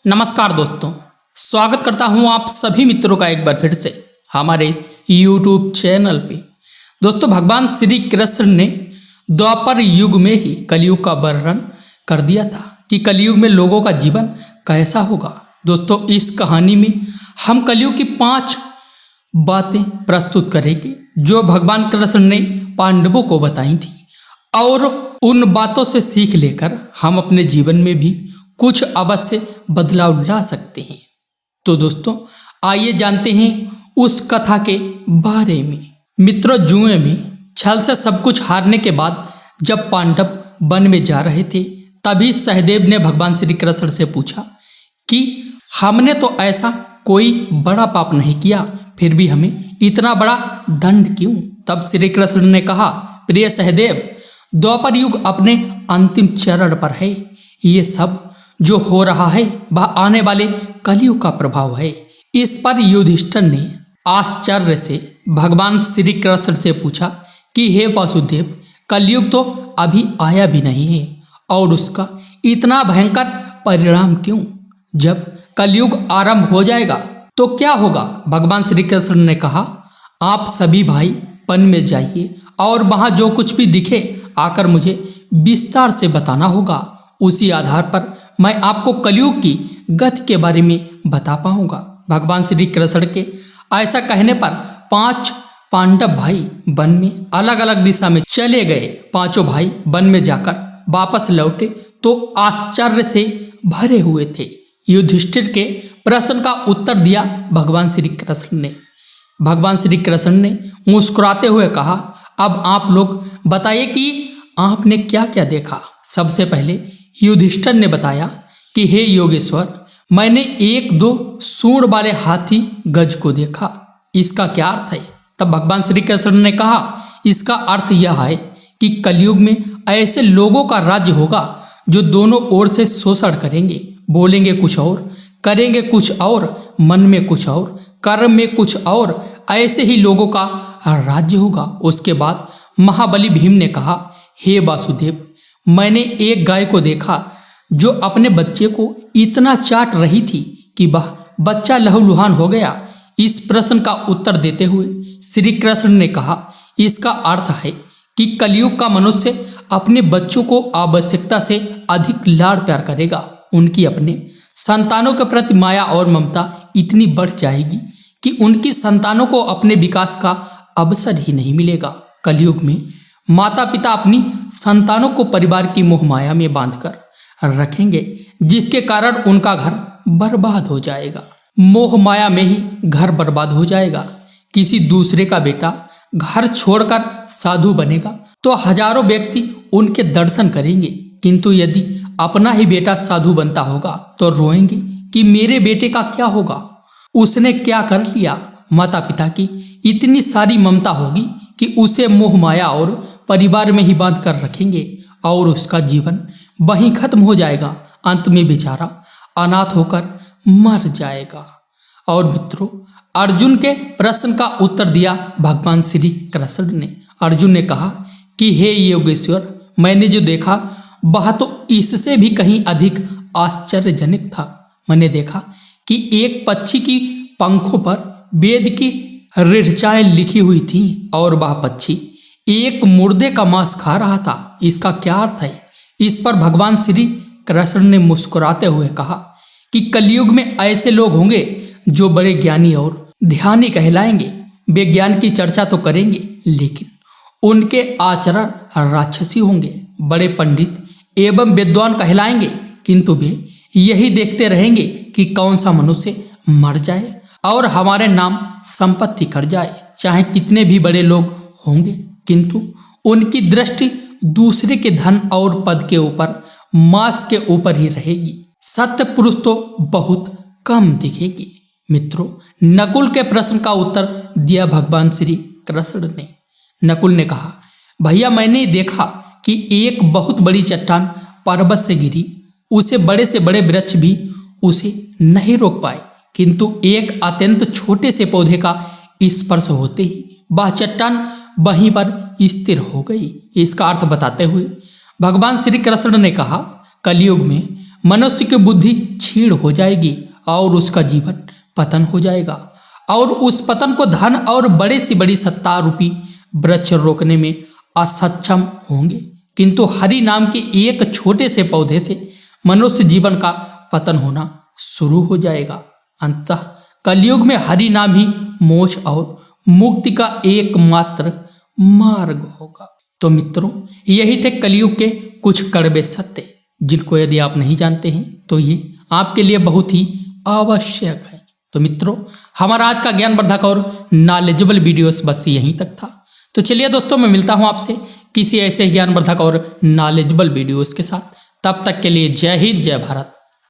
नमस्कार दोस्तों, स्वागत करता हूं आप सभी मित्रों का एक बार फिर से हमारे इस YouTube चैनल पे। दोस्तों, भगवान श्री कृष्ण ने द्वापर युग में ही कलयुग का वर्णन कर दिया था कि कलयुग में लोगों का जीवन कैसा होगा। दोस्तों, इस कहानी में हम कलयुग की 5 बातें प्रस्तुत करेंगे जो भगवान कृष्ण ने पांडवों को बताई थी, और उन बातों से सीख लेकर हम अपने जीवन में भी कुछ अवश्य बदलाव ला सकते हैं। तो दोस्तों, आइए जानते हैं उस कथा के बारे में। मित्रों, जुए में छल से सब कुछ हारने के बाद जब पांडव वन में जा रहे थे, तभी सहदेव ने भगवान श्री कृष्ण से पूछा कि हमने तो ऐसा कोई बड़ा पाप नहीं किया, फिर भी हमें इतना बड़ा दंड क्यों? तब श्री कृष्ण ने कहा, प्रिय सहदेव, द्वापर युग अपने अंतिम चरण पर है। ये सब जो हो रहा है वह आने वाले कलयुग का प्रभाव है। इस पर युधिष्ठिर ने आश्चर्य से भगवान श्री कृष्ण से पूछा कि हे वासुदेव, कलयुग तो अभी आया भी नहीं है और उसका इतना भयंकर परिणाम क्यों? जब कलयुग आरंभ हो जाएगा तो क्या होगा? भगवान श्री कृष्ण ने कहा, आप सभी भाई वन में जाइए और वहां जो कुछ भी दिखे आकर मुझे विस्तार से बताना होगा। उसी आधार पर मैं आपको कलयुग की गति के बारे में बता पाऊंगा। भगवान श्री कृष्ण के ऐसा कहने पर 5 पांडव भाई वन में अलग अलग दिशा में चले गए। पांचों भाई वन में जाकर वापस लौटे तो आश्चर्य से भरे हुए थे। युधिष्ठिर के प्रश्न का उत्तर दिया भगवान श्री कृष्ण ने। भगवान श्री कृष्ण ने मुस्कुराते हुए कहा, अब आप लोग बताइए कि आपने क्या क्या देखा। सबसे पहले युधिष्ठिर ने बताया कि हे योगेश्वर, मैंने 1-2 सूंड वाले हाथी गज को देखा। इसका क्या अर्थ है? तब भगवान श्री कृष्ण ने कहा, इसका अर्थ यह है कि कलयुग में ऐसे लोगों का राज्य होगा जो दोनों ओर से शोषण करेंगे, बोलेंगे कुछ और, करेंगे कुछ और, मन में कुछ और, कर्म में कुछ और। ऐसे ही लोगों का राज्य होगा। उसके बाद महाबली भीम ने कहा, हे वासुदेव, मैंने एक गाय को देखा जो अपने बच्चे को इतना चाट रही थी कि वह बच्चा लहूलुहान हो गया। इस प्रश्न का उत्तर देते हुए श्री कृष्ण ने कहा, इसका अर्थ है कि कलयुग का मनुष्य अपने बच्चों को आवश्यकता से अधिक लाड़ प्यार करेगा। उनकी अपने संतानों के प्रति माया और ममता इतनी बढ़ जाएगी कि उनकी संतानों को अपने विकास का अवसर ही नहीं मिलेगा। कलयुग में माता पिता अपनी संतानों को परिवार की मोह माया में बांधकर रखेंगे, जिसके कारण उनका घर बर्बाद हो जाएगा। मोह माया में ही घर बर्बाद हो जाएगा। किसी दूसरे का बेटा घर छोड़कर साधु बनेगा तो हजारों व्यक्ति उनके दर्शन करेंगे, किंतु यदि अपना ही बेटा साधु बनता होगा तो रोएंगे कि मेरे बेटे का क्या होगा, उसने क्या कर लिया। माता पिता की इतनी सारी ममता होगी कि उसे मोह माया और परिवार में ही बांध कर रखेंगे और उसका जीवन वहीं खत्म हो जाएगा। अंत में बेचारा अनाथ होकर मर जाएगा। और मित्रों, अर्जुन के प्रश्न का उत्तर दिया भगवान श्री कृष्ण ने। अर्जुन ने कहा कि हे योगेश्वर, मैंने जो देखा वह तो इससे भी कहीं अधिक आश्चर्यजनक था। मैंने देखा कि एक पक्षी की पंखों पर वेद की ऋचाएं लिखी हुई थी और वह पक्षी एक मुर्दे का मांस खा रहा था। इसका क्या अर्थ है? इस पर भगवान श्री कृष्ण ने मुस्कुराते हुए कहा कि कलयुग में ऐसे लोग होंगे जो बड़े ज्ञानी और ध्यानी कहलाएंगे। वे ज्ञान की चर्चा तो करेंगे, लेकिन उनके आचरण राक्षसी होंगे। बड़े पंडित एवं विद्वान कहलाएंगे, किंतु वे यही देखते रहेंगे कि कौन सा मनुष्य मर जाए और हमारे नाम संपत्ति कर जाए। चाहे कितने भी बड़े लोग होंगे, किंतु उनकी दृष्टि दूसरे के धन और पद के ऊपर, मांस के ऊपर ही रहेगी। सत्य पुरुष तो बहुत कम दिखेगी। मित्रों, नकुल के प्रश्न का उत्तर दिया भगवान श्री कृष्ण ने। नकुल ने कहा, भैया, मैंने देखा कि एक बहुत बड़ी चट्टान पर्वत से गिरी। उसे बड़े से बड़े वृक्ष भी उसे नहीं रोक पाए, किंतु एक अत्यंत छोटे से पौधे का स्पर्श होते ही वह चट्टान वहीं पर स्थिर हो गई। इसका अर्थ बताते हुए भगवान श्री कृष्ण ने कहा, कलयुग में मनुष्य की बुद्धि क्षीण हो जाएगी और उसका जीवन पतन हो जाएगा, और उस पतन को धन और बड़े से बड़ी सत्ता रूपी वृक्ष रोकने में असक्षम होंगे। किंतु हरि नाम के एक छोटे से पौधे से मनुष्य जीवन का पतन होना शुरू हो जाएगा। अंततः कलयुग में हरि नाम ही मोक्ष और मुक्ति का एकमात्र मार्ग होगा। तो मित्रों, यही थे कलयुग के कुछ कड़वे सत्य, जिनको यदि आप नहीं जानते हैं तो ये आपके लिए बहुत ही आवश्यक है। तो मित्रों, हमारा आज का ज्ञानवर्धक और नॉलेजेबल वीडियोस बस यहीं तक था। तो चलिए दोस्तों, मैं मिलता हूं आपसे किसी ऐसे ज्ञानवर्धक और नॉलेजेबल वीडियोस के साथ। तब तक के लिए जय हिंद, जय भारत।